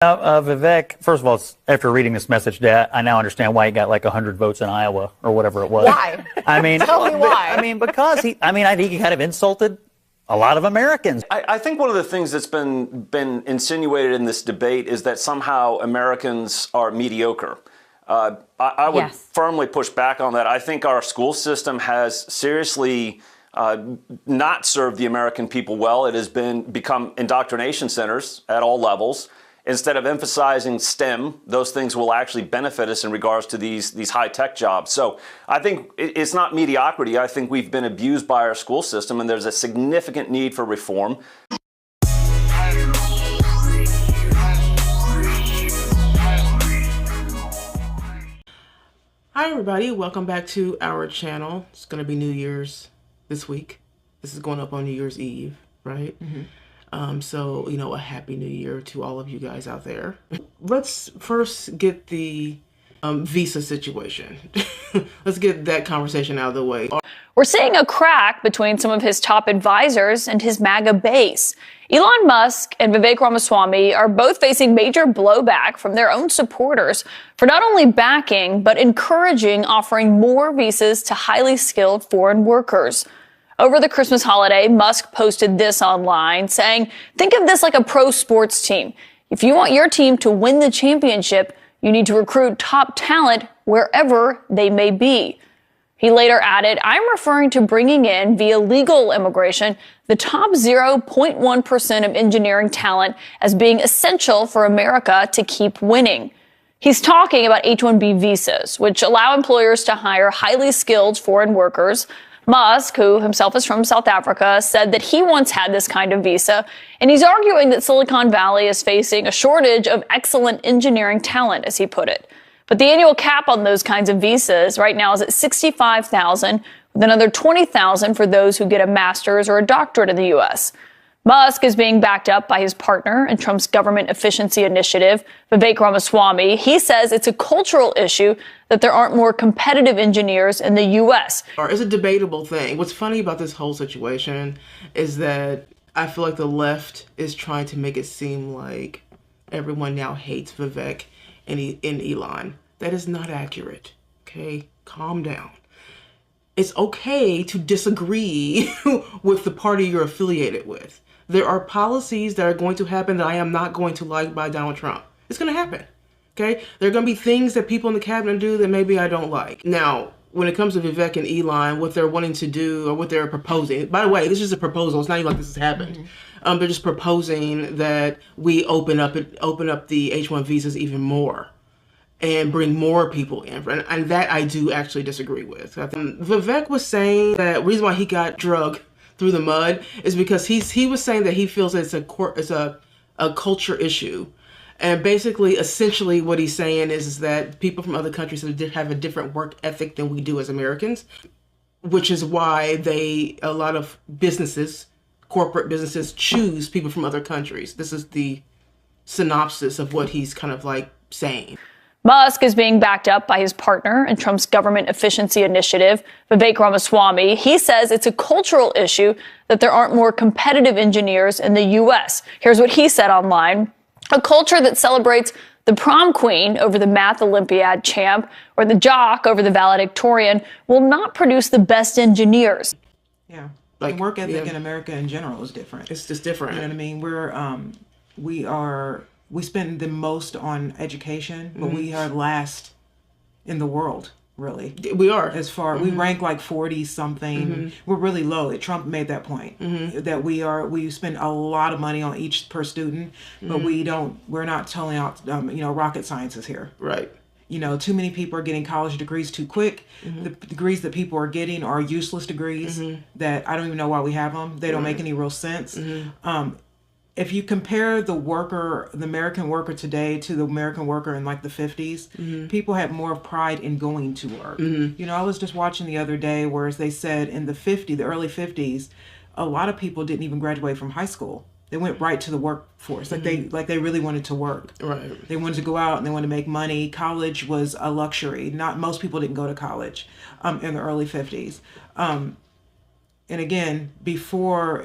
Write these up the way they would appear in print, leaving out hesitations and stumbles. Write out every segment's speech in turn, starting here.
Vivek, first of all, after reading this message, I now understand why he got like 100 votes in Iowa or whatever it was. Why? I mean, tell me why. I mean, because I think he kind of insulted a lot of Americans. I think one of the things that's been insinuated in this debate is that somehow Americans are mediocre. I would firmly push back on that. I think our school system has seriously not served the American people well. It has become indoctrination centers at all levels. Instead of emphasizing STEM, those things will actually benefit us in regards to these high-tech jobs. So I think it's not mediocrity. I think we've been abused by our school system, and there's a significant need for reform. Hi everybody, welcome back to our channel. It's going to be New Year's this week. This is going up on New Year's Eve, right? Mm-hmm. So, a happy new year to all of you guys out there. Let's first get the visa situation. Let's get that conversation out of the way. We're seeing a crack between some of his top advisors and his MAGA base. Elon Musk and Vivek Ramaswamy are both facing major blowback from their own supporters for not only backing, but encouraging offering more visas to highly skilled foreign workers. Over the Christmas holiday, Musk posted this online saying, think of this like a pro sports team. If you want your team to win the championship, you need to recruit top talent wherever they may be. He later added, I'm referring to bringing in, via legal immigration, the top 0.1% of engineering talent as being essential for America to keep winning. He's talking about H-1B visas, which allow employers to hire highly skilled foreign workers. Musk, who himself is from South Africa, said that he once had this kind of visa, and he's arguing that Silicon Valley is facing a shortage of excellent engineering talent, as he put it. But the annual cap on those kinds of visas right now is at $65,000, with another $20,000 for those who get a master's or a doctorate in the U.S. Musk is being backed up by his partner in Trump's government efficiency initiative, Vivek Ramaswamy. He says it's a cultural issue that there aren't more competitive engineers in the U.S. It's a debatable thing. What's funny about this whole situation is that I feel like the left is trying to make it seem like everyone now hates Vivek and Elon. That is not accurate. Okay? Calm down. It's okay to disagree with the party you're affiliated with. There are policies that are going to happen that I am not going to like by Donald Trump. It's going to happen. Okay? There are going to be things that people in the cabinet do that maybe I don't like. Now, when it comes to Vivek and Elon, what they're wanting to do or what they're proposing, by the way, this is a proposal. It's not even like this has happened. Mm-hmm. They're just proposing that we open up the H-1 visas even more and bring more people in. And that I do actually disagree with. Vivek was saying that the reason why he got drugged through the mud is because he was saying that he feels that it's a culture issue. And basically, essentially what he's saying is that people from other countries have a different work ethic than we do as Americans, which is why a lot of businesses, corporate businesses, choose people from other countries. This is the synopsis of what he's kind of like saying. Musk is being backed up by his partner in Trump's government efficiency initiative, Vivek Ramaswamy. He says it's a cultural issue that there aren't more competitive engineers in the U.S. Here's what he said online. A culture that celebrates the prom queen over the math Olympiad champ or the jock over the valedictorian will not produce the best engineers. Yeah. Like work ethic in America in general is different. It's just different. You know what I mean? We spend the most on education, but we are last in the world, really. We are. As far, we rank like 40 something. We're really low. Trump made that point, that we spend a lot of money on each per student, but we're not telling out, rocket sciences here. Right. Too many people are getting college degrees too quick. The degrees that people are getting are useless degrees that I don't even know why we have them. They don't make any real sense. If you compare the American worker today to the American worker in like the 50s, people had more pride in going to work. I was just watching the other day where they said in the early 50s, a lot of people didn't even graduate from high school. They went right to the workforce. Like they really wanted to work. Right. They wanted to go out and they wanted to make money. College was a luxury. Most people didn't go to college in the early 50s. And again, before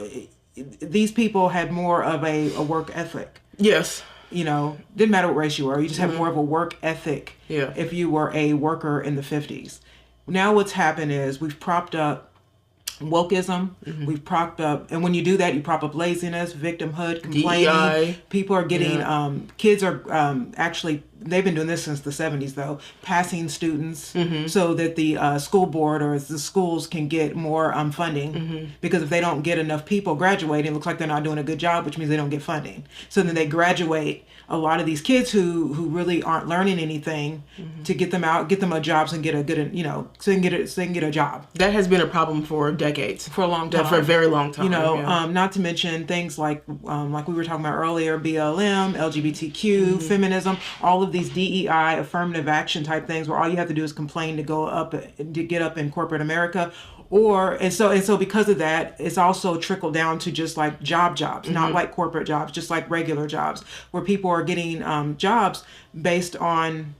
these people had more of a work ethic. Yes. didn't matter what race you were. You just had more of a work ethic if you were a worker in the 50s. Now what's happened is we've propped up wokeism. We've propped up, and when you do that, you prop up laziness, victimhood, complaining. DEI. People are getting, kids are actually, they've been doing this since the 70s though, passing students so that the school board or the schools can get more funding, because if they don't get enough people graduating, it looks like they're not doing a good job, which means they don't get funding. So then they graduate a lot of these kids who really aren't learning anything to get them out, get them a jobs and get a good, so they can get a job. That has been a problem for decades. For a long time. For a very long time. Not to mention things like we were talking about earlier, BLM, LGBTQ, feminism, all of these DEI, affirmative action type things where all you have to do is complain to get up in corporate America. And so because of that, it's also trickled down to just like jobs, not like corporate jobs, just like regular jobs, where people are getting jobs based on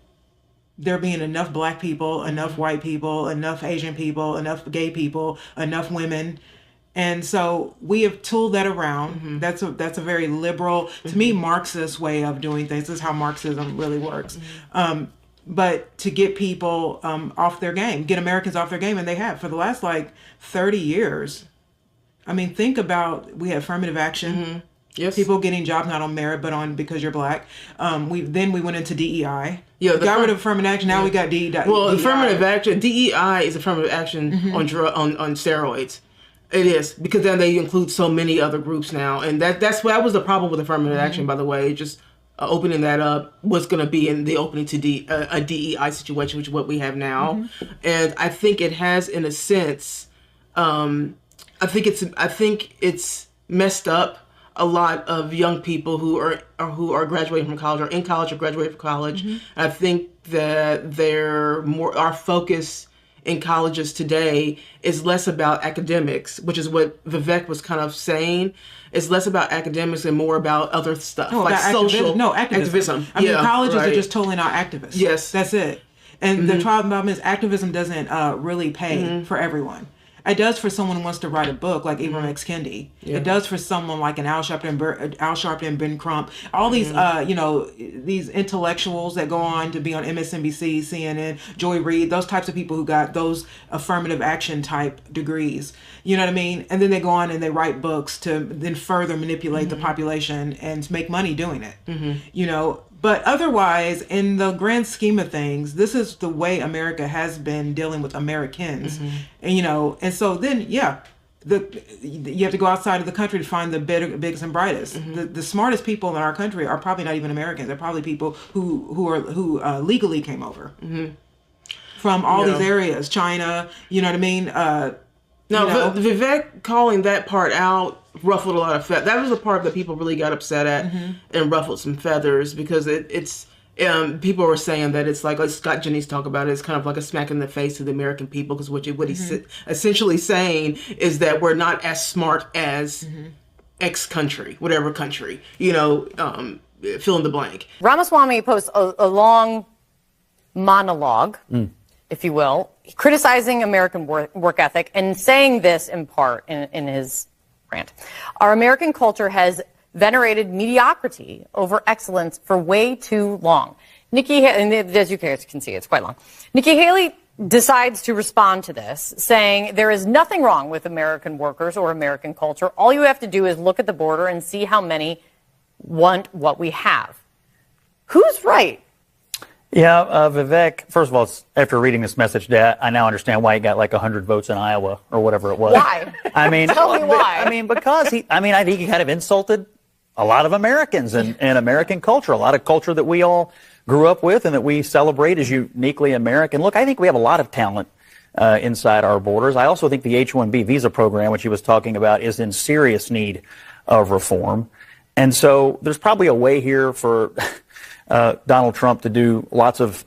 there being enough black people, enough white people, enough Asian people, enough gay people, enough women. And so we have tooled that around. That's a very liberal, to me, Marxist way of doing things. This is how Marxism really works. But to get people off their game, get Americans off their game, and they have for the last 30 years. I mean, think about, we had affirmative action. Yes. People getting jobs not on merit, but on because you're black. We went into DEI. Yeah, got rid of affirmative action. Now we got DEI. Well, affirmative action, DEI is affirmative action on steroids. It is, because then they include so many other groups now, and that was the problem with affirmative action. By the way, just opening that up was going to be in the opening to a DEI situation, which is what we have now, and I think it has, in a sense, I think it's messed up a lot of young people who are graduating from college or in college or graduating from college. I think that our focus in colleges today is less about academics, which is what Vivek was kind of saying. It's less about academics and more about other stuff, like social activism. I mean, colleges are just totally not activists. Yes. That's it. And the problem is activism doesn't really pay for everyone. It does for someone who wants to write a book like Ibram X. Kendi. Yeah. It does for someone like an Al Sharpton, Ben Crump. All these, these intellectuals that go on to be on MSNBC, CNN, Joy Reid, those types of people who got those affirmative action type degrees. You know what I mean? And then they go on and they write books to then further manipulate the population and make money doing it. But otherwise, in the grand scheme of things, this is the way America has been dealing with Americans. And so then, you have to go outside of the country to find the biggest and brightest. The smartest people in our country are probably not even Americans. They're probably people who legally came over from all these areas, China. You know what I mean? Vivek calling that part out ruffled a lot of feathers. That was the part that people really got upset at and ruffled some feathers, because it's people were saying that it's like Scott Jennings talk about it, it's kind of like a smack in the face to the American people, because what he's essentially saying is that we're not as smart as X country, whatever country, fill in the blank. Ramaswamy posts a long monologue, if you will, criticizing American work ethic and saying this in part in his rant. Our American culture has venerated mediocrity over excellence for way too long. And as you can see, it's quite long. Nikki Haley decides to respond to this, saying there is nothing wrong with American workers or American culture. All you have to do is look at the border and see how many want what we have. Who's right? Yeah, Vivek, first of all, after reading this message, I now understand why he got 100 votes in Iowa or whatever it was. Why? I mean, tell me why. Because I think he kind of insulted a lot of Americans and American culture, a lot of culture that we all grew up with and that we celebrate as uniquely American. Look, I think we have a lot of talent inside our borders. I also think the H-1B visa program, which he was talking about, is in serious need of reform. And so there's probably a way here for Donald Trump to do lots of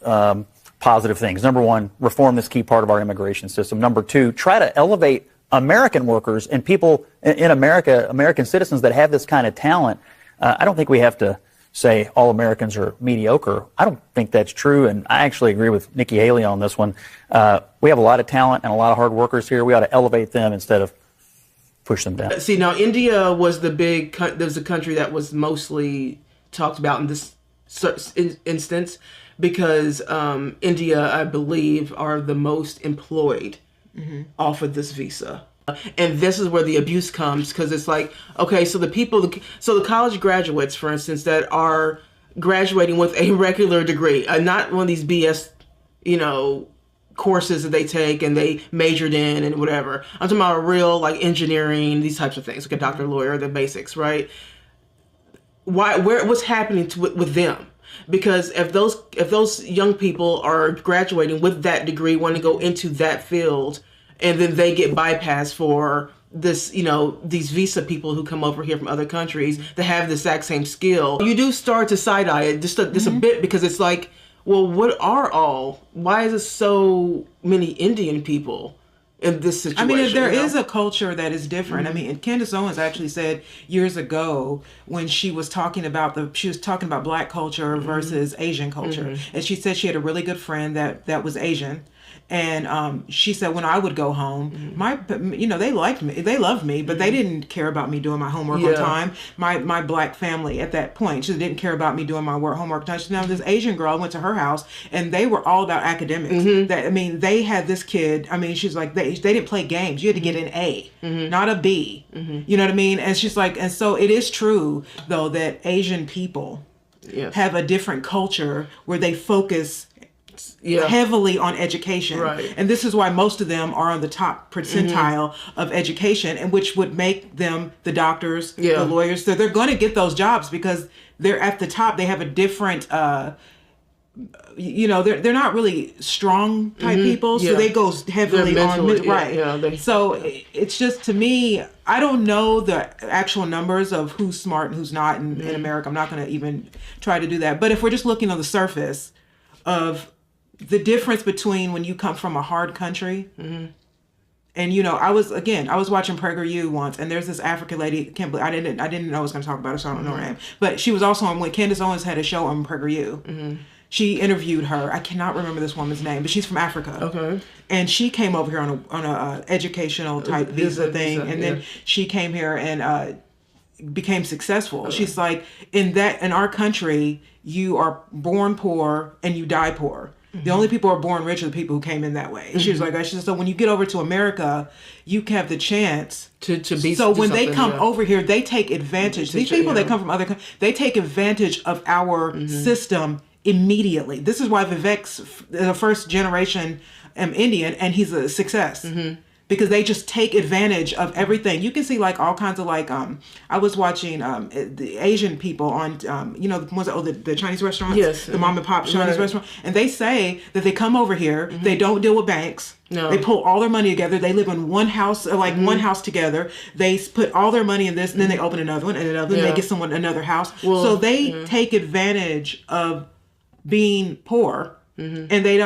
positive things. Number one, reform this key part of our immigration system. Number two, try to elevate American workers and people in America, American citizens that have this kind of talent. I don't think we have to say all Americans are mediocre. I don't think that's true, and I actually agree with Nikki Haley on this one. We have a lot of talent and a lot of hard workers here. We ought to elevate them instead of push them down. See, now India was the country that was mostly talked about in this instance, because India, I believe, are the most employed off of this visa. And this is where the abuse comes, because it's like, okay, so the college graduates, for instance, that are graduating with a regular degree, not one of these BS, courses that they take and they majored in and whatever. I'm talking about real, like, engineering, these types of things, like a doctor, lawyer, the basics, right? What's happening with them? Because if those young people are graduating with that degree, want to go into that field, and then they get bypassed for this, these visa people who come over here from other countries that have the exact same skill, you do start to side eye it just a bit, because it's like, well, why is it so many Indian people in this situation? I mean, there is a culture that is different. I mean, and Candace Owens actually said years ago when she was talking about Black culture versus Asian culture, and she said she had a really good friend that was Asian. And she said when I would go home, they liked me, they loved me, but they didn't care about me doing my homework on time. My Black family at that point, she didn't care about me doing my homework on time. So now this Asian girl, I went to her house, and they were all about academics. They had this kid. I mean, she's like, they didn't play games. You had to get an A, not a B. You know what I mean? And she's like, and so it is true though that Asian people have a different culture where they focus heavily on education. Right. And this is why most of them are on the top percentile of education, and which would make them the doctors, the lawyers. So they're going to get those jobs because they're at the top. They have a different, they're not really strong type people. So they go heavily on, so it's just, to me, I don't know the actual numbers of who's smart and who's not in America. I'm not going to even try to do that. But if we're just looking on the surface of the difference between when you come from a hard country, and I was watching PragerU once, and there's this African lady. I didn't know I was going to talk about her, so I don't know her name. But she was also on when Candace Owens had a show on PragerU. She interviewed her. I cannot remember this woman's name, but she's from Africa. Okay. And she came over here on a educational type visa thing, and then she came here and became successful. She's like, in our country, you are born poor and you die poor. The only people who are born rich are the people who came in that way. She was like, so when you get over to America, you have the chance to be. So when they come over here, they take advantage. These people that come from other countries, they take advantage of our system immediately. This is why Vivek's the first generation Indian, and he's a success. Because they just take advantage of everything. You can see like all kinds of like, I was watching the Asian people on, the ones that the Chinese restaurants, the mom and pop Chinese restaurant. And they say that they come over here, they don't deal with banks. No. They pull all their money together. They live in one house, one house together. They put all their money in this, and then they open another one and another, and they get someone another house. Well, so they take advantage of being poor, and they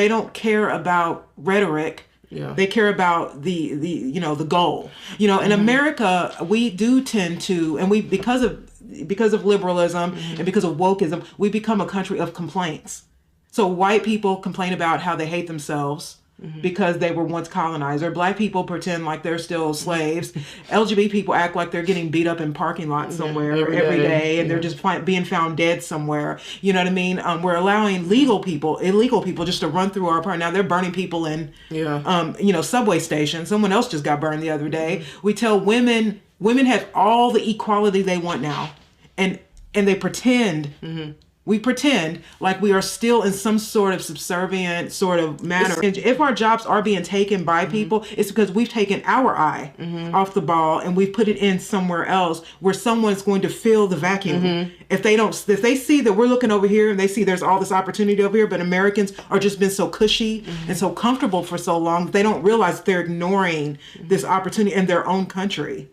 don't care about rhetoric. They care about the goal. In America, we do tend to, and because of liberalism and because of wokeism, we become a country of complaints. So white people complain about how they hate themselves because they were once colonized, or Black people pretend like they're still slaves. LGBT people act like they're getting beat up in parking lots somewhere every day, and they're just being found dead somewhere. You know what I mean? We're allowing illegal people just to run through our park. Now they're burning people in, subway stations. Someone else just got burned the other day. We tell women have all the equality they want now, and they pretend. We pretend like we are still in some sort of subservient sort of manner. And if our jobs are being taken by people, it's because we've taken our eye off the ball and we've put it in somewhere else where someone's going to fill the vacuum. If they see that we're looking over here and they see there's all this opportunity over here, but Americans are just been so cushy and so comfortable for so long, they don't realize they're ignoring this opportunity in their own country.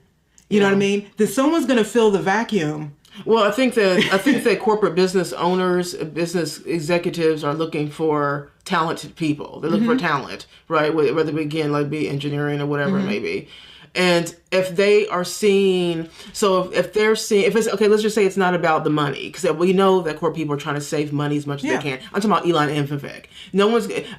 You know what I mean? Then someone's going to fill the vacuum. Well, I think that corporate business owners, business executives are looking for talented people. They're looking for talent, right? Whether it be engineering or whatever it may be. And if they are seeing, if it's okay, let's just say it's not about the money, because we know that corporate people are trying to save money as much as they can. I'm talking about Elon and Vivek.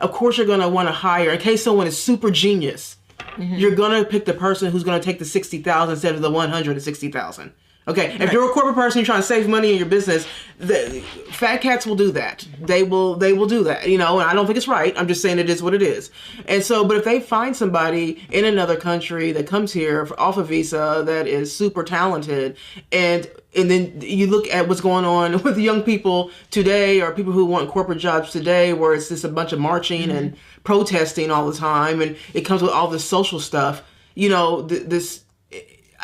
Of course, you're going to want to hire, in case someone is super genius, you're going to pick the person who's going to take the $60,000 instead of the $160,000. Okay, if you're a corporate person, you're trying to save money in your business, the fat cats will do that. They will do that, and I don't think it's right. I'm just saying it is what it is. And so, but if they find somebody in another country that comes here off a visa that is super talented, and then you look at what's going on with young people today, or people who want corporate jobs today, where it's just a bunch of marching and protesting all the time, and it comes with all this social stuff, this.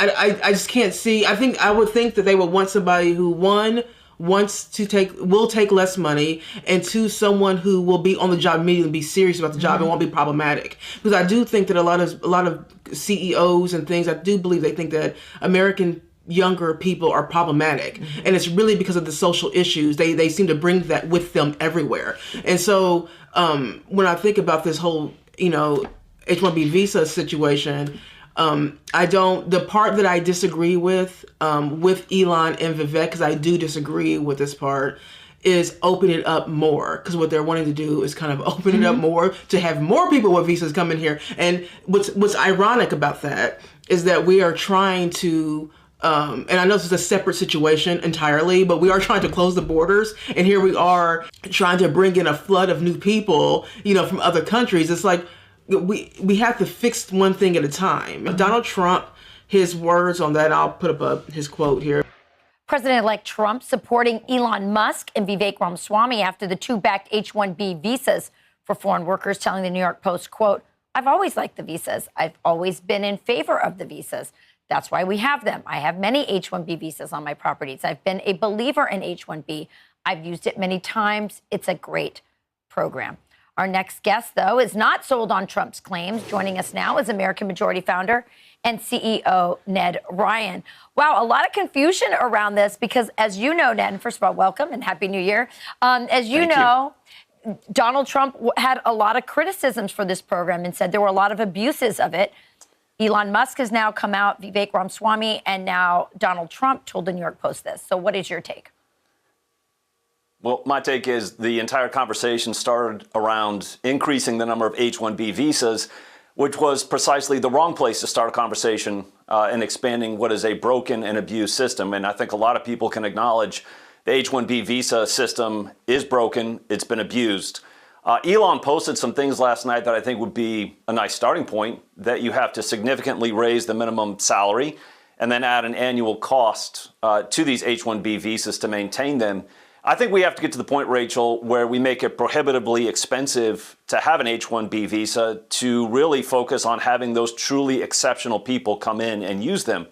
I just can't see. I would think that they would want somebody who, one, will take less money, and two, someone who will be on the job immediately, be serious about the job and won't be problematic. Because I do think that a lot of CEOs and things, I do believe they think that American younger people are problematic, and it's really because of the social issues. They seem to bring that with them everywhere. And so when I think about this whole H-1B visa situation. The part that I disagree with Elon and Vivek, because I do disagree with this part, is open it up more. Because what they're wanting to do is kind of open it up more to have more people with visas come in here. And what's ironic about that is that we are trying to, and I know this is a separate situation entirely, but we are trying to close the borders. And here we are trying to bring in a flood of new people, from other countries. It's like, we have to fix one thing at a time. Donald Trump, his words on that, I'll put up his quote here. President-elect Trump supporting Elon Musk and Vivek Ramaswamy after the two backed H-1B visas for foreign workers, telling the New York Post, quote, "I've always liked the visas. I've always been in favor of the visas. That's why we have them. I have many H-1B visas on my properties. I've been a believer in H-1B. I've used it many times. It's a great program." Our next guest, though, is not sold on Trump's claims. Joining us now is American Majority founder and CEO Ned Ryan. Wow, a lot of confusion around this because, as you know, Ned, first of all, welcome and Happy New Year. As you know, Donald Trump had a lot of criticisms for this program and said there were a lot of abuses of it. Elon Musk has now come out, Vivek Ramaswamy, and now Donald Trump told the New York Post this. So what is your take? Well, my take is the entire conversation started around increasing the number of H-1B visas, which was precisely the wrong place to start a conversation and expanding what is a broken and abused system. And I think a lot of people can acknowledge the H-1B visa system is broken. It's been abused. Elon posted some things last night that I think would be a nice starting point, that you have to significantly raise the minimum salary and then add an annual cost to these H-1B visas to maintain them. I think we have to get to the point, Rachel, where we make it prohibitively expensive to have an H-1B visa to really focus on having those truly exceptional people come in and use them.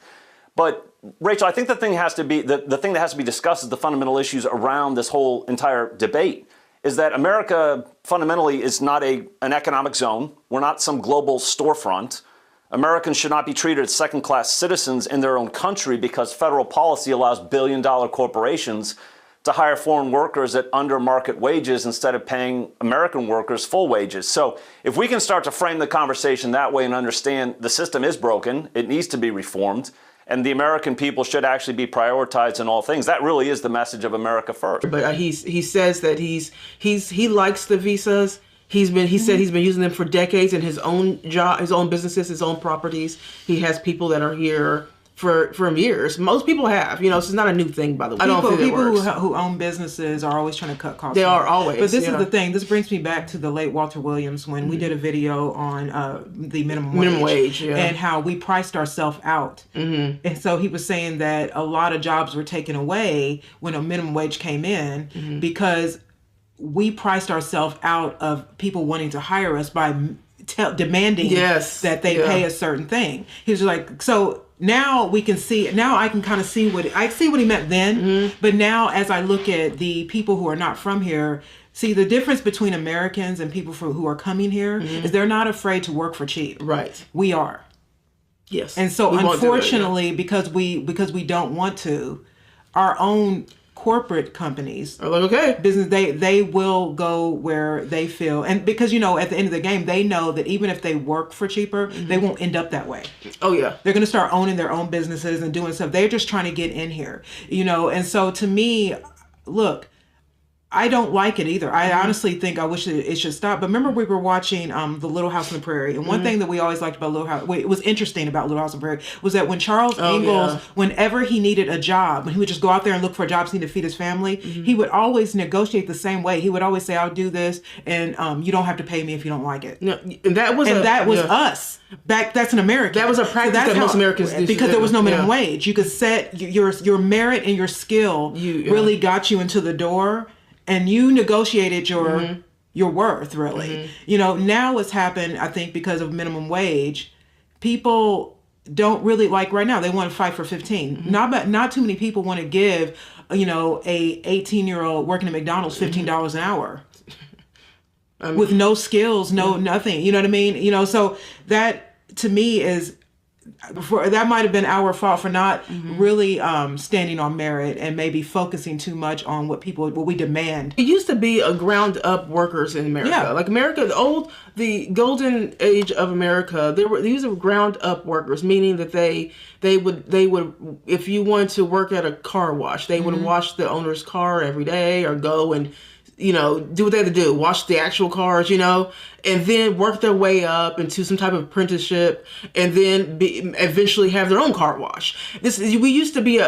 But Rachel, I think the thing has to be the thing that has to be discussed is the fundamental issues around this whole entire debate. Is that America fundamentally is not an economic zone. We're not some global storefront. Americans should not be treated as second-class citizens in their own country because federal policy allows billion-dollar corporations to hire foreign workers at under market wages instead of paying American workers full wages. So if we can start to frame the conversation that way and understand the system is broken, it needs to be reformed, and the American people should actually be prioritized in all things, that really is the message of America first. But he says that he likes the visas. He said he's been using them for decades in his own job, his own businesses, his own properties. He has people that are here for years. Most people have. This is not a new thing, by the way. I don't think people it works. who own businesses are always trying to cut costs. They are always. But this is the thing. This brings me back to the late Walter Williams when we did a video on the minimum wage and how we priced ourselves out. And so he was saying that a lot of jobs were taken away when a minimum wage came in because we priced ourselves out of people wanting to hire us by demanding that they pay a certain thing. He was like, so now we can see, now I can kind of see what he meant then. But now as I look at the people who are not from here, see the difference between Americans and people who are coming here is they're not afraid to work for cheap. Right. We are. Yes. And so unfortunately, because we don't want to, our own corporate companies are like, okay, business, they will go where they feel, and because at the end of the game they know that even if they work for cheaper, they won't end up that way. Oh yeah, they're going to start owning their own businesses and doing stuff. They're just trying to get in here, and so to me, look, I don't like it either. I honestly think I wish it should stop. But remember, we were watching The Little House on the Prairie, and one thing that we always liked about Little House, it was interesting about Little House on the Prairie, was that when Charles Ingalls, whenever he needed a job, when he would just go out there and look for jobs, he needed to feed his family, he would always negotiate the same way. He would always say, "I'll do this, and you don't have to pay me if you don't like it." No, and that was us. That's an American. That was a practice that most Americans did. Because there was no minimum wage. You could set your merit and your skill really got you into the door. And you negotiated your worth, really. Now what's happened, I think, because of minimum wage, people don't really, like right now, they want to fight for 15. Not too many people want to give, a 18-year-old working at McDonald's $15 an hour. With no skills, nothing. You know what I mean? So that, to me, is... that might have been our fault for not really standing on merit and maybe focusing too much on what we demand. It used to be a ground up workers in America. Yeah. Like America, the golden age of America, these are ground up workers, meaning that they would, if you wanted to work at a car wash, they would wash the owner's car every day or go and do what they had to do, wash the actual cars, and then work their way up into some type of apprenticeship, and then eventually have their own car wash. We used to be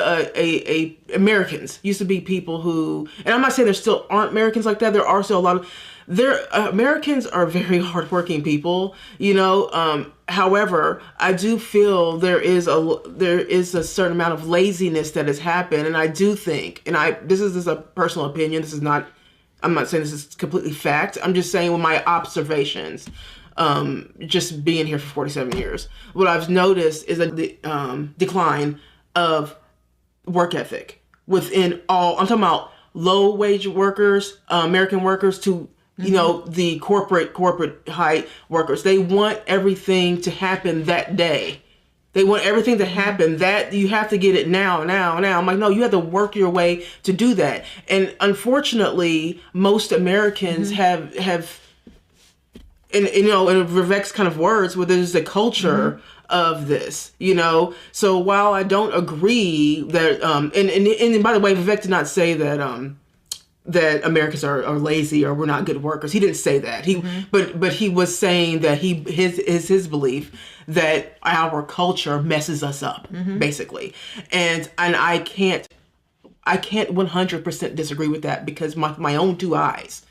Americans used to be people who, and I'm not saying there still aren't Americans like that. There are still a lot of Americans are very hardworking people, however, I do feel there is a certain amount of laziness that has happened, and I do think, and this is a personal opinion. I'm not saying this is completely fact. I'm just saying with my observations, just being here for 47 years, what I've noticed is a decline of work ethic within I'm talking about low wage workers, American workers to, the corporate high workers. They want everything to happen that day. They want everything to happen that you have to get it now. I'm like, no, you have to work your way to do that. And unfortunately, most Americans have, in Vivek's kind of words, where there's a culture of this, So while I don't agree that, and by the way, Vivek did not say that, that Americans are lazy or we're not good workers. He didn't say that. But he was saying that his belief that our culture messes us up, basically. And I can't 100% disagree with that because my own two eyes.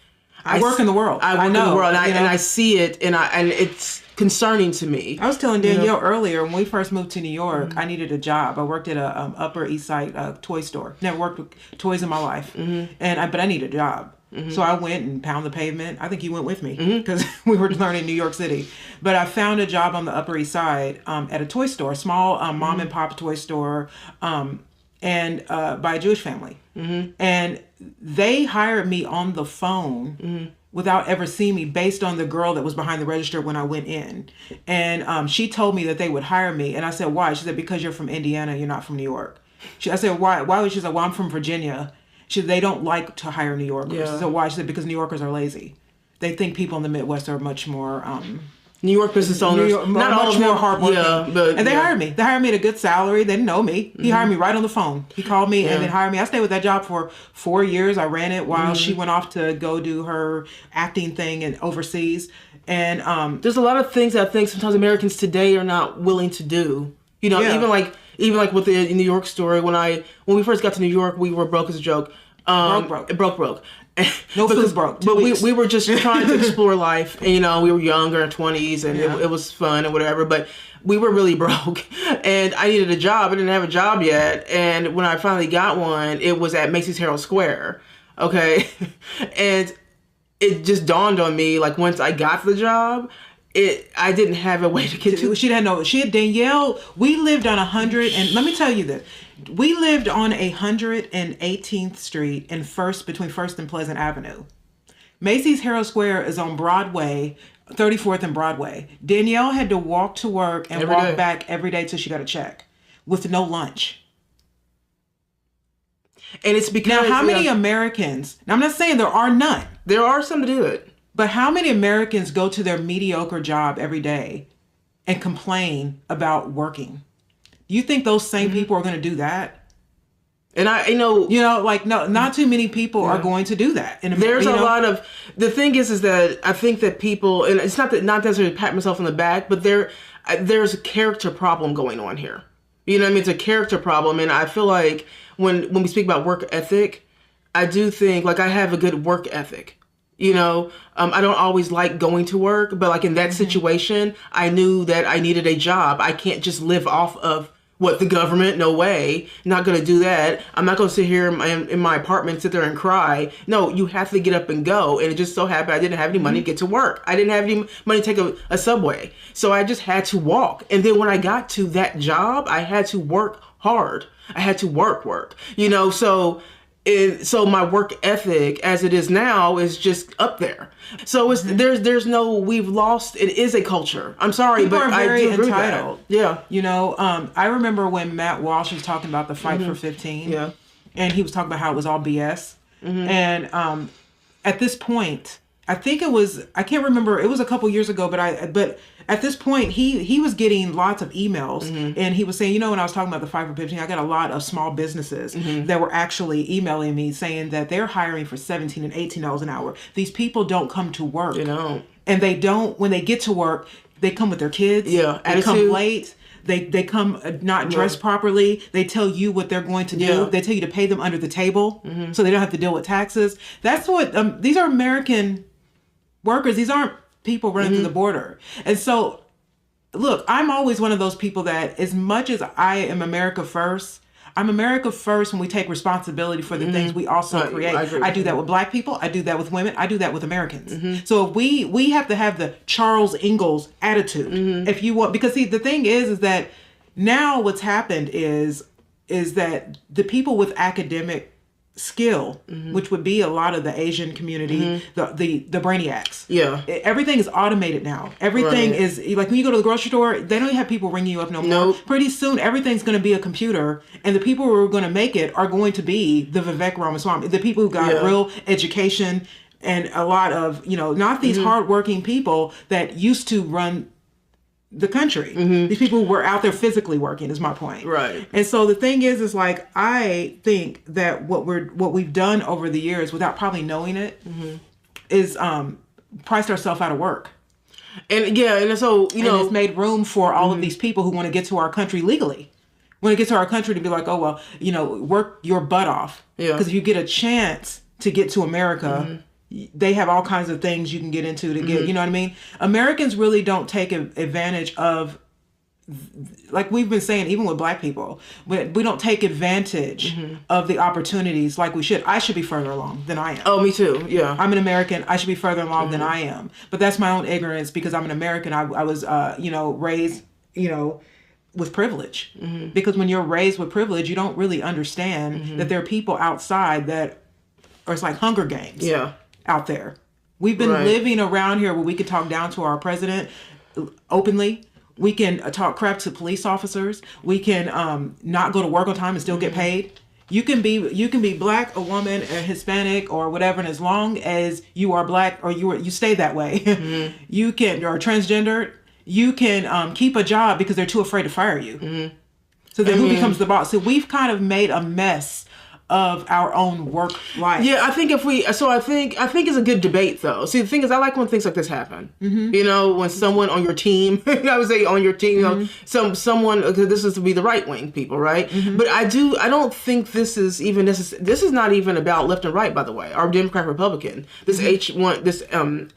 I work in the world. I work in the world, and I see it, and it's concerning to me. I was telling Danielle earlier, when we first moved to New York, I needed a job. I worked at a Upper East Side toy store. Never worked with toys in my life, but I needed a job. So I went and pounded the pavement. I think you went with me because we were learning New York City. But I found a job on the Upper East Side at a toy store, a small mom and pop toy store, and by a Jewish family. And they hired me on the phone without ever seeing me, based on the girl that was behind the register when I went in. And she told me that they would hire me. And I said, why? She said, because you're from Indiana, you're not from New York. I said, why? Why? She said, well, I'm from Virginia. She said, they don't like to hire New Yorkers. Yeah. So why? She said, because New Yorkers are lazy. They think people in the Midwest are much more... New York business owners, not all much more hardworking. And they hired me. They hired me at a good salary. They didn't know me. He hired me right on the phone. He called me and then hired me. I stayed with that job for 4 years. I ran it while she went off to go do her acting thing and overseas. And there's a lot of things I think sometimes Americans today are not willing to do. Even like with the New York story. When we first got to New York, we were broke as a joke. Broke. No food broke. But we were just trying to explore life. And, we were young, in our 20s, and it was fun and whatever. But we were really broke. And I needed a job. I didn't have a job yet. And when I finally got one, it was at Macy's Herald Square. Okay? And it just dawned on me, like, once I got the job, I didn't have a way to get to it. She didn't know. Danielle, we lived on 100, and let me tell you this. We lived on 118th Street and between 1st and Pleasant Avenue. Macy's Herald Square is on Broadway, 34th and Broadway. Danielle had to walk to work and walk back every day till she got a check with no lunch. And it's because... Now, how many Americans... Now, I'm not saying there are none. There are some to do it. But how many Americans go to their mediocre job every day and complain about working? You think those same people are going to do that? And not too many people are going to do that. There's a lot of, the thing is that I think that people, and it's not necessarily pat myself on the back, but there's a character problem going on here. You know what I mean? It's a character problem. And I feel like when we speak about work ethic, I do think, like, I have a good work ethic. I don't always like going to work, but like in that situation, I knew that I needed a job. I can't just live off of what the government, no way, not going to do that. I'm not going to sit here in my apartment, sit there and cry. No, you have to get up and go. And it just so happened I didn't have any money to get to work. I didn't have any money to take a subway. So I just had to walk. And then when I got to that job, I had to work hard. I had to work. So my work ethic as it is now is just up there. So it's we've lost, it is a culture. I'm sorry, people but are very I do entitled. Yeah. I remember when Matt Walsh was talking about the fight for 15. Yeah. And he was talking about how it was all BS. And at this point, I think I can't remember, it was a couple years ago, but at this point, he was getting lots of emails, and he was saying, when I was talking about the fight for 15, I got a lot of small businesses that were actually emailing me saying that they're hiring for $17 and $18 an hour. These people don't come to work. And they don't, when they get to work, they come with their kids. Yeah. They come late. They come not dressed properly. They tell you what they're going to do. Yeah. They tell you to pay them under the table so they don't have to deal with taxes. That's what, these are American workers. These aren't people running through the border. And so, look, I'm always one of those people that, as much as I am America first, I'm America first when we take responsibility for the things we also create. I do that with Black people. I do that with women. I do that with Americans. So we have to have the Charles Ingalls attitude, if you want, because see, the thing is that now what's happened is that the people with academic skill, which would be a lot of the Asian community, the brainiacs. Yeah. Everything is automated now. Everything is, like when you go to the grocery store, they don't have people ringing you up no more. Nope. Pretty soon, everything's going to be a computer, and the people who are going to make it are going to be the Vivek Ramaswamy, the people who got real education, and a lot of, not these hardworking people that used to run the country. These people who were out there physically working is my point. Right. And so the thing is like, I think that what we've done over the years without probably knowing it is priced ourselves out of work. And so, and it's made room for all of these people who want to get to our country legally. Want to get to our country to be like, oh, well, work your butt off. Yeah. Because if you get a chance to get to America, they have all kinds of things you can get into to get, you know what I mean? Americans really don't take advantage of, like we've been saying, even with Black people, we don't take advantage of the opportunities like we should. I should be further along than I am. Oh, me too. Yeah. I'm an American. I should be further along than I am. But that's my own ignorance because I'm an American. I was, raised, with privilege. Because when you're raised with privilege, you don't really understand that there are people outside that, or it's like Hunger Games. Yeah. Out there. We've been living around here where we can talk down to our president openly. We can talk crap to police officers. We can not go to work on time and still get paid. You can be Black, a woman, a Hispanic, or whatever, and as long as you are Black or you stay that way, you can, or transgender, you can keep a job because they're too afraid to fire you. So then who becomes the boss? So we've kind of made a mess of our own work life. Yeah, I think I think it's a good debate though. See, the thing is, I like when things like this happen. When someone on your team, I would say on your team, someone, because this is to be the right wing people, right? But I don't think this is even necessary. This is not even about left and right, by the way, or Democrat Republican. This H-1B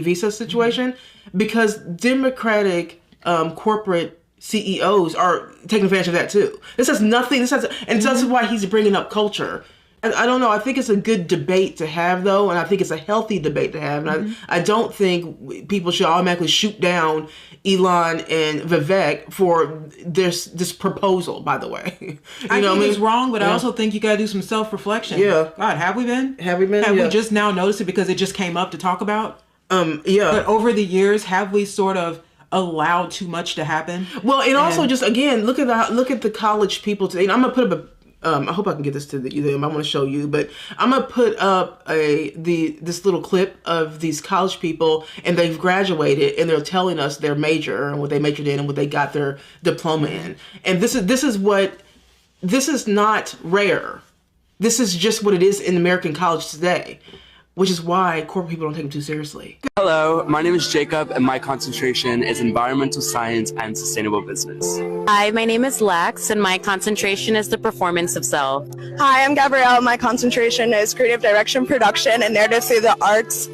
visa situation, because Democratic corporate CEOs are taking advantage of that too. This has nothing. And this is why he's bringing up culture. I don't know. I think it's a good debate to have, though, and I think it's a healthy debate to have. And I don't think people should automatically shoot down Elon and Vivek for this proposal. By the way, I think it's wrong, but I also think you got to do some self-reflection. Yeah. God, have we been? Have we just now noticed it because it just came up to talk about? But over the years, have we sort of allowed too much to happen? Well, and also just again, look at the college people today. And I'm gonna put up I hope I can get this to them. I want to show you, but I'm gonna put up this little clip of these college people, and they've graduated, and they're telling us their major and what they majored in and what they got their diploma in. And this is what this is not rare. This is just what it is in American college today, which is why corporate people don't take them too seriously. Hello, my name is Jacob, and my concentration is environmental science and sustainable business. Hi, my name is Lex, and my concentration is the performance of self. Hi, I'm Gabrielle. My concentration is creative direction, production, and narrative through the arts,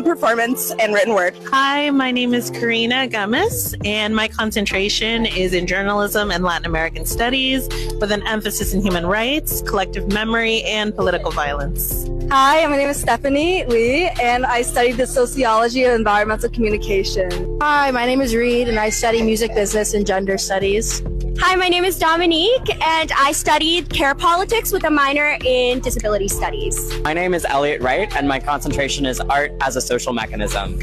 performance, and written word. Hi, my name is Karina Gomez, and my concentration is in journalism and Latin American studies, with an emphasis in human rights, collective memory, and political violence. Hi, my name is Stephanie Lee, and I studied the sociology of environmental communication. Hi, my name is Reed, and I study music business and gender studies. Hi, my name is Dominique, and I studied care politics with a minor in disability studies. My name is Elliot Wright, and my concentration is art as a social mechanism.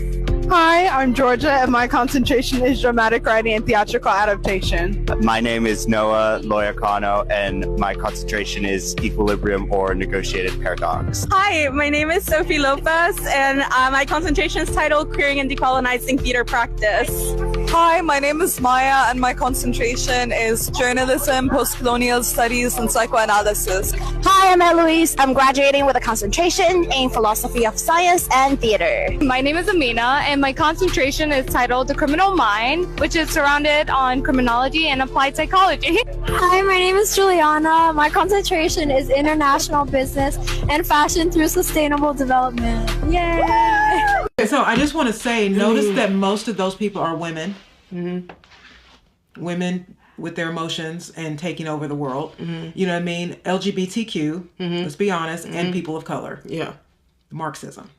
Hi, I'm Georgia, and my concentration is dramatic writing and theatrical adaptation. My name is Noah Loyacano, and my concentration is equilibrium or negotiated paradox. Hi, my name is Sophie Lopez, and my concentration is titled Queering and Decolonizing Theater Practice. Hi, my name is Maya, and my concentration is journalism, post-colonial studies, and psychoanalysis. Hi, I'm Eloise. I'm graduating with a concentration in philosophy of science and theater. My name is Amina, and my concentration is titled The Criminal Mind, which is surrounded on criminology and applied psychology. Hi, my name is Juliana. My concentration is international business and fashion through sustainable development. Yay! So I just want to say, notice that most of those people are women. Mm-hmm. Women with their emotions and taking over the world. Mm-hmm. You know what I mean? LGBTQ, let's be honest, and people of color. Yeah. Marxism.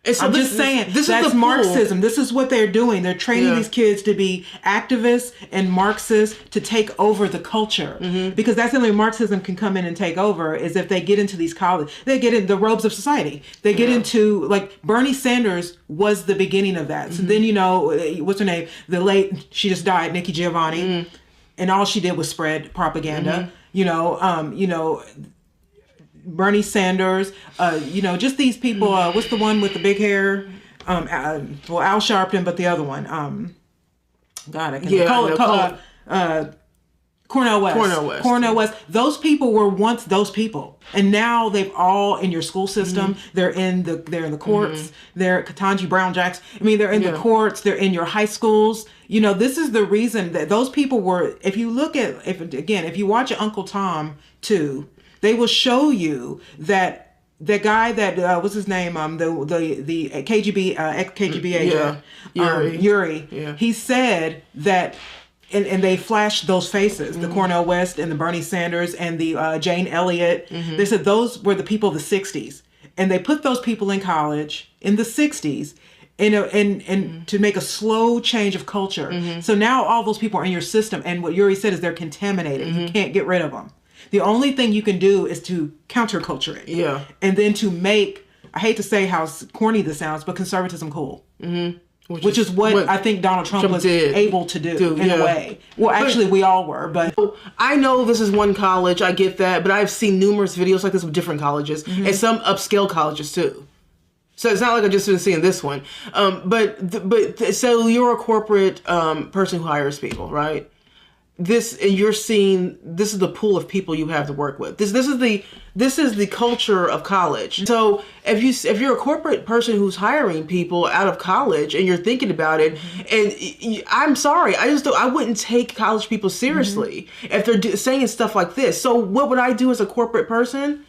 And so I'm just saying, that's Marxism. This is what they're doing. They're training these kids to be activists and Marxists to take over the culture. Because that's the only way Marxism can come in and take over is if they get into these college, they get in the robes of society. They get into, like, Bernie Sanders was the beginning of that. So then, you know, what's her name? The late, she just died, Nikki Giovanni. And all she did was spread propaganda. You know, Bernie Sanders, you know, just these people. What's the one with the big hair? Well, Al Sharpton, but the other one. God, I can't Cornel West. Cornel West. Those people were once those people, and now they've all in your school system. They're in the courts. They're Ketanji Brown Jackson. I mean, they're in the courts. They're in your high schools. You know, this is the reason that those people were. If you look at, if you watch Uncle Tom 2. They will show you that the guy that what's his name? The KGB ex-KGB agent Yuri. He said that, and they flashed those faces, the Cornel West and the Bernie Sanders and the Jane Elliott. They said those were the people of the '60s, and they put those people in college in the '60s. And to make a slow change of culture. So now all those people are in your system, and what Yuri said is they're contaminated. You can't get rid of them. The only thing you can do is to counterculture it. Yeah. And then to make, I hate to say how corny this sounds, but conservatism cool. Which is what I think Donald Trump was able to do in a way. Well, actually, we all were, but. I know this is one college, I get that, but I've seen numerous videos like this with different colleges, and some upscale colleges too. So it's not like I've just been seeing this one. So you're a corporate person who hires people, right? You're seeing, this is the pool of people you have to work with. This is the culture of college. So if you're a corporate person who's hiring people out of college and you're thinking about it, and I'm sorry, I wouldn't take college people seriously if they're saying stuff like this. So what would I do as a corporate person?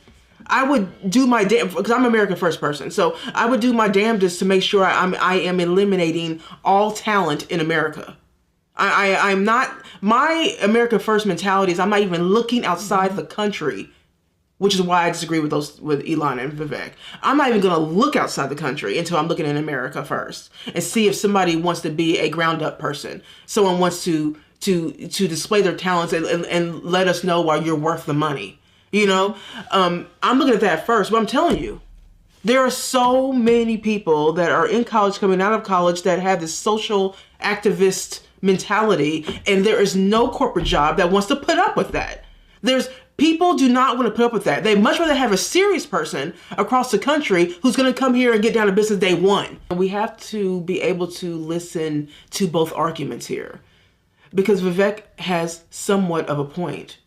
I would do my because I'm an American First person. So I would do my damnedest to make sure I am eliminating all talent in America. I'm not, my America First mentality is I'm not even looking outside the country, which is why I disagree with Elon and Vivek. I'm not even going to look outside the country until I'm looking in America first and see if somebody wants to be a ground up person. Someone wants to display their talents and let us know why you're worth the money. You know, I'm looking at that first, but I'm telling you, there are so many people that are in college, coming out of college, that have this social activist mentality, and there is no corporate job that wants to put up with that. People do not want to put up with that. They much rather have a serious person across the country who's going to come here and get down to business day one. We have to be able to listen to both arguments here, because Vivek has somewhat of a point.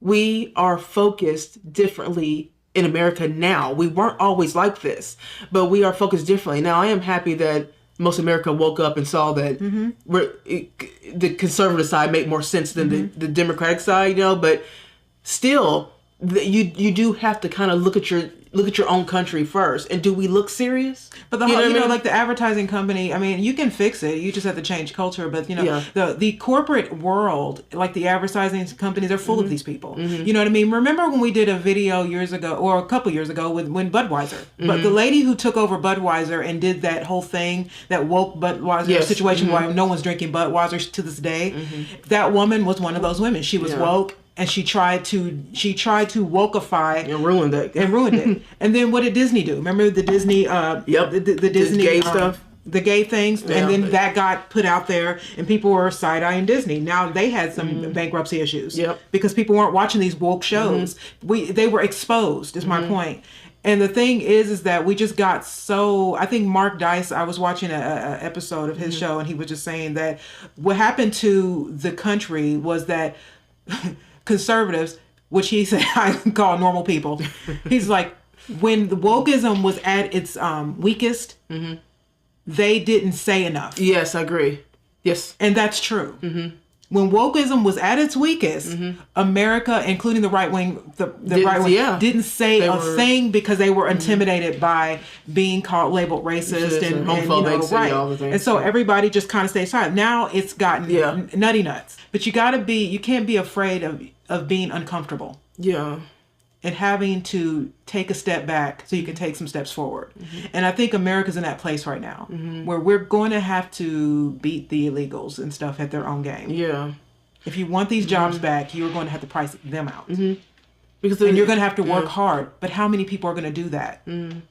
We are focused differently in America now. We weren't always like this, but we are focused differently. Now, I am happy that most of America woke up and saw that the conservative side made more sense than the Democratic side, but still, you do have to kind of look at your own country first. And do we look serious? But the whole, like the advertising company, I mean, you can fix it. You just have to change culture. But the corporate world, like the advertising companies, are full of these people. You know what I mean? Remember when we did a video years ago, or a couple years ago, when Budweiser, but the lady who took over Budweiser and did that whole thing, that woke Budweiser situation where no one's drinking Budweiser to this day. That woman was one of those women. She was woke. And she tried to wokeify and ruined it. And then what did Disney do? Remember the Disney the Disney gay stuff, the gay things, and then that got put out there, and people were side-eyeing Disney. Now they had some bankruptcy issues because people weren't watching these woke shows. They were exposed. Is my point. And the thing is that we just got so. I think Mark Dice. I was watching a episode of his show, and he was just saying that what happened to the country was that. Conservatives, which he said I call normal people, he's like, when the wokeism was at its weakest, they didn't say enough. Yes, I agree. Yes. And that's true. When wokeism was at its weakest, America, including the right wing, the right wing, didn't say a thing because they were intimidated by being labeled racist and homophobic, all the things. And so everybody just kind of stayed silent. Now it's gotten nutty nuts. But you can't be afraid of being uncomfortable. Yeah. And having to take a step back so you can take some steps forward. And I think America's in that place right now where we're going to have to beat the illegals and stuff at their own game. Yeah. If you want these jobs back, you're going to have to price them out. Because and you're going to have to work hard. But how many people are going to do that? And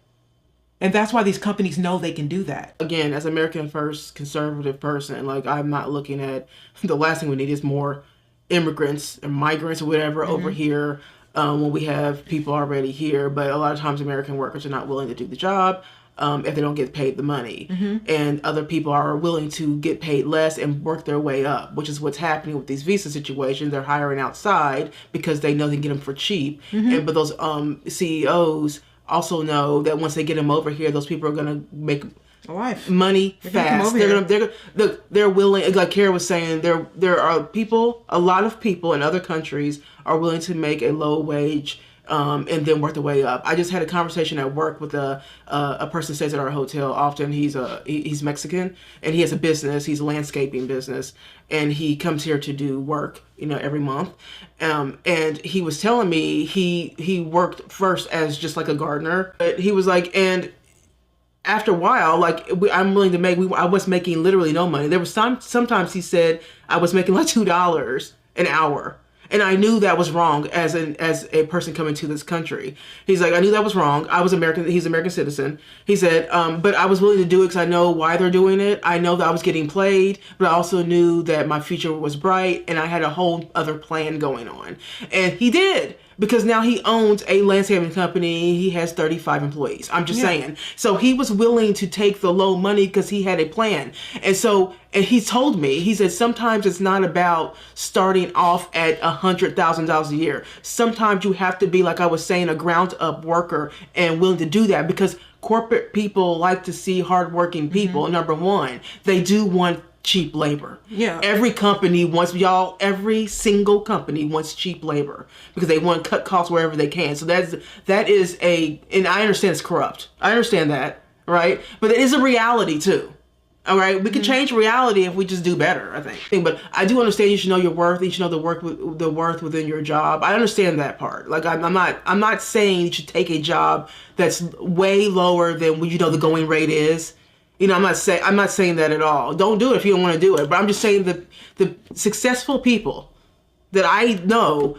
that's why these companies know they can do that. Again, as American first conservative person, like I'm not looking at the last thing we need is more immigrants or migrants or whatever over here. When we have people already here, but a lot of times American workers are not willing to do the job if they don't get paid the money. And other people are willing to get paid less and work their way up, which is what's happening with these visa situations. They're hiring outside because they know they can get them for cheap. But those CEOs also know that once they get them over here, those people are going to make money fast. They're willing, like Kara was saying, there are people, a lot of people in other countries are willing to make a low wage and then work their way up. I just had a conversation at work with a person who stays at our hotel often. He's Mexican and he has a business. He's a landscaping business and he comes here to do work, every month. And he was telling me he worked first as just like a gardener. But he was like, and after a while, like I'm willing to make. I was making literally no money. There was sometimes he said I was making like $2 an hour, and I knew that was wrong as a person coming to this country. He's like, I knew that was wrong. I was American. He's an American citizen. He said, but I was willing to do it because I know why they're doing it. I know that I was getting played, but I also knew that my future was bright, and I had a whole other plan going on. And he did. Because now he owns a landscaping company. He has 35 employees. I'm just saying. So he was willing to take the low money because he had a plan. And he told me, he said, sometimes it's not about starting off at $100,000 a year. Sometimes you have to be, like I was saying, a ground up worker and willing to do that because corporate people like to see hardworking people. Number one, they do want cheap labor. Every single company wants cheap labor because they want to cut costs wherever they can. So that is and I understand it's corrupt. I understand that, right? But it is a reality too. All right, we can change reality if we just do better, I think. But I do understand you should know your worth. You should know the worth within your job. I understand that part. Like I'm not saying you should take a job that's way lower than what the going rate is. I'm not saying that at all. Don't do it if you don't want to do it. But I'm just saying that the successful people that I know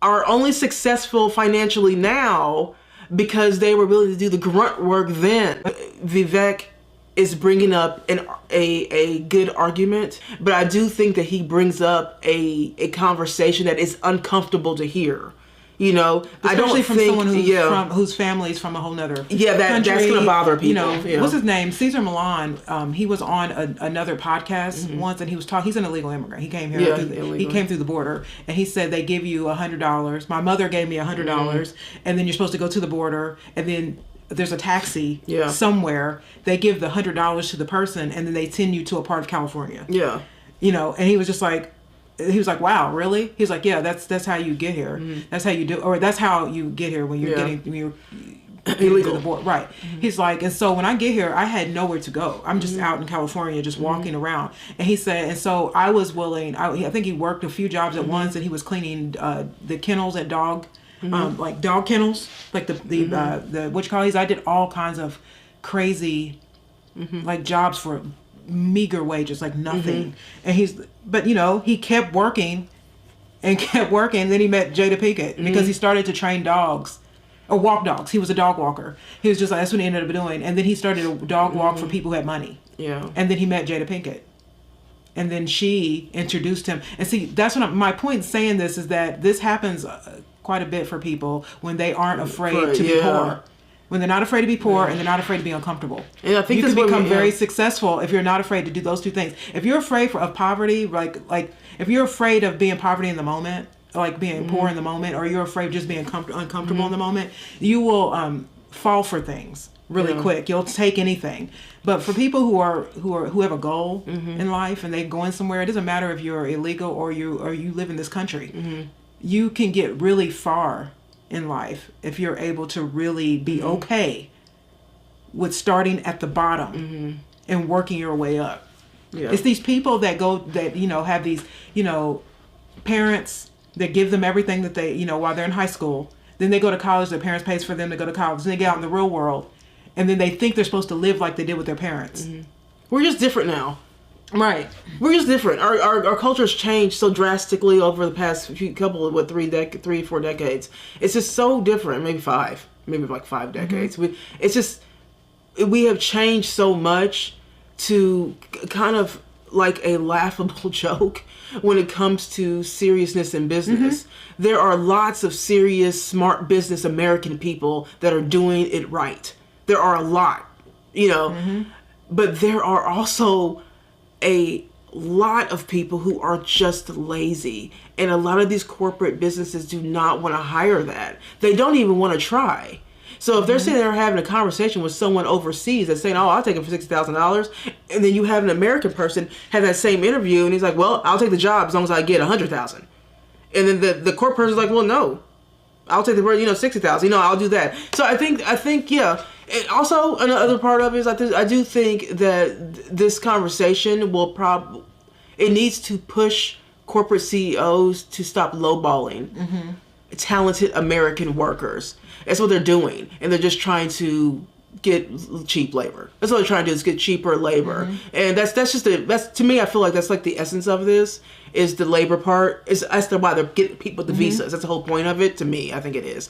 are only successful financially now because they were willing to do the grunt work then. Vivek is bringing up a good argument, but I do think that he brings up a conversation that is uncomfortable to hear. You know, especially I don't from think someone whose family's from a whole nother country. That's gonna bother people. You know, what's his name? Cesar Millan. He was on another podcast once, and he was talking. He's an illegal immigrant. He came here. He came through the border, and he said they give you $100. My mother gave me $100, and then you're supposed to go to the border, and then there's a taxi somewhere. They give the $100 to the person, and then they send you to a part of California. Yeah, you know, and he was just like. He was like, "Wow, really?" He's like, "Yeah, that's how you get here. That's how you do, or that's how you get here when you're when you're illegal to the border, right?" He's like, and so when I get here, I had nowhere to go. I'm just out in California, just walking around. And he said, and so I was willing. I think he worked a few jobs at once, and he was cleaning the kennels at dog, like dog kennels, like the what you call these. I did all kinds of crazy, like jobs for meager wages, like nothing. And but you know, he kept working and kept working. Then he met Jada Pinkett because he started to train dogs or walk dogs. He was a dog walker. He was just like, that's what he ended up doing. And then he started a dog walk for people who had money. Yeah. And then he met Jada Pinkett. And then she introduced him. And see, that's what my point in saying this is that this happens quite a bit for people when they aren't afraid to be poor. When they're not afraid to be poor and they're not afraid to be uncomfortable. And I think you can become very successful if you're not afraid to do those two things. If you're afraid of poverty, like if you're afraid of being poverty in the moment, like being poor in the moment, or you're afraid of just being uncomfortable in the moment, you will fall for things really quick. You'll take anything. But for people who have a goal in life and they're going somewhere, it doesn't matter if you're illegal or you live in this country. You can get really far in life if you're able to really be okay with starting at the bottom and working your way up. It's these people that have these parents that give them everything that they while they're in high school, then they go to college, their parents pays for them to go to college, then they get out in the real world and then they think they're supposed to live like they did with their parents. We're just different now. Right. We're just different. Our culture's changed so drastically over the past couple of 3-4 decades. It's just so different. Maybe 5 decades. It's just, we have changed so much to kind of like a laughable joke when it comes to seriousness in business. There are lots of serious, smart business American people that are doing it right. There are a lot, but there are also a lot of people who are just lazy, and a lot of these corporate businesses do not want to hire that. They don't even want to try. So if they're sitting there having a conversation with someone overseas that's saying, "Oh, I'll take it for $60,000," and then you have an American person have that same interview and he's like, "Well, I'll take the job as long as I get $100,000," and then the corporate person's like, "Well, no, I'll take the $60,000. I'll do that." So I think yeah. And also, another part of it is I do think that this conversation it needs to push corporate CEOs to stop lowballing talented American workers. That's what they're doing. And they're just trying to get cheap labor. That's what they're trying to do, is get cheaper labor. And that's to me, I feel like that's like the essence of this, is the labor part. That's why they're getting people the visas. That's the whole point of it. To me, I think it is.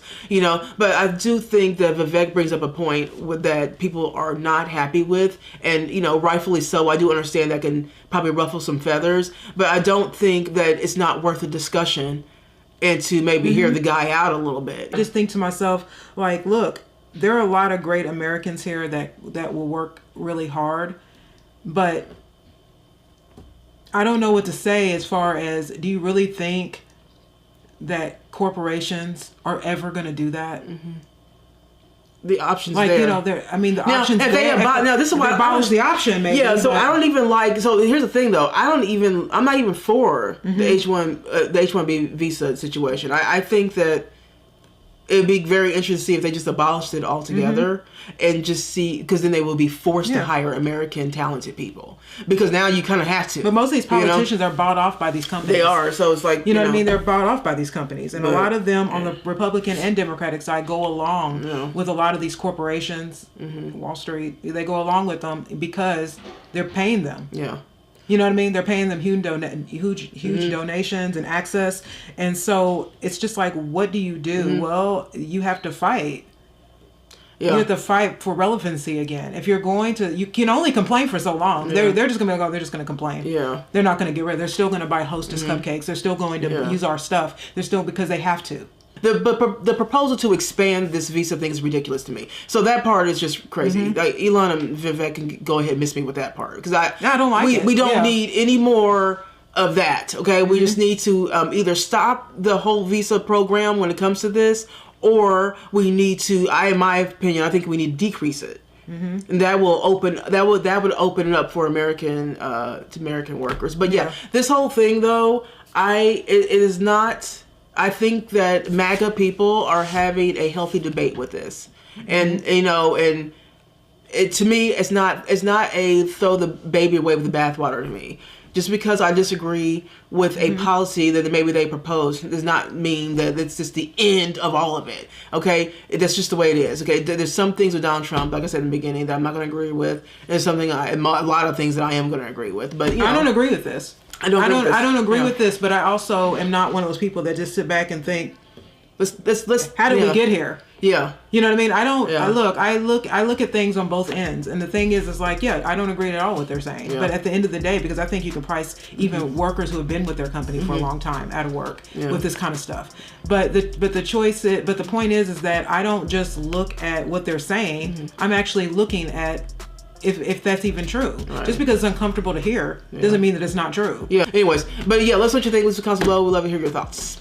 But I do think that Vivek brings up a point that people are not happy with, and rightfully so. I do understand that can probably ruffle some feathers, but I don't think that it's not worth a discussion and to maybe hear the guy out a little bit. I just think to myself, like, look, there are a lot of great Americans here that will work really hard, but I don't know what to say as far as, do you really think that corporations are ever going to do that? The options like, there. The options there. This is why I abolish the option, maybe. Yeah, so I don't even so here's the thing though. I'm not even for the H-1B visa situation. I think that it'd be very interesting to see if they just abolished it altogether and just see, because then they will be forced to hire American talented people, because now you kind of have to. But most of these politicians are bought off by these companies. They are, so it's like, what I mean? They're bought off by these companies, and a lot of them on the Republican and Democratic side go along with a lot of these corporations, Wall Street. They go along with them because they're paying them. Yeah. You know what I mean? They're paying them huge donations and access. And so it's just like, what do you do? Well, you have to fight. Yeah. You have to fight for relevancy again. If you're going to, you can only complain for so long. Yeah. They're just going to go, they're just going to complain. Yeah. They're not going to get rid of it. They're still going to buy Hostess cupcakes. They're still going to use our stuff. They're still, because they have to. the proposal to expand this visa thing is ridiculous to me. So that part is just crazy. Like Elon and Vivek can go ahead and miss me with that part because I don't like it. We don't need any more of that. Okay, we just need to either stop the whole visa program when it comes to this, or we need to. In my opinion, I think we need to decrease it. And that will open would open it up for American workers. But this whole thing though, it is not. I think that MAGA people are having a healthy debate with this, and to me, it's not a throw the baby away with the bathwater to me. Just because I disagree with a policy that maybe they propose does not mean that it's just the end of all of it. Okay, that's just the way it is. Okay, there's some things with Donald Trump, like I said in the beginning, that I'm not going to agree with. There's a lot of things that I am going to agree with. But I don't agree with this. I don't agree with this, but I also am not one of those people that just sit back and think, let's how did we get here? Yeah. You know what I mean? I look at things on both ends. And the thing is, it's like, I don't agree at all with what they're saying. But at the end of the day, because I think you can price even workers who have been with their company for a long time out of work with this kind of stuff. But the point is that I don't just look at what they're saying. I'm actually looking at if that's even true. Right. Just because it's uncomfortable to hear doesn't mean that it's not true. Yeah. Anyways, but let's know what you think. Leave some comments below. We'd love to hear your thoughts.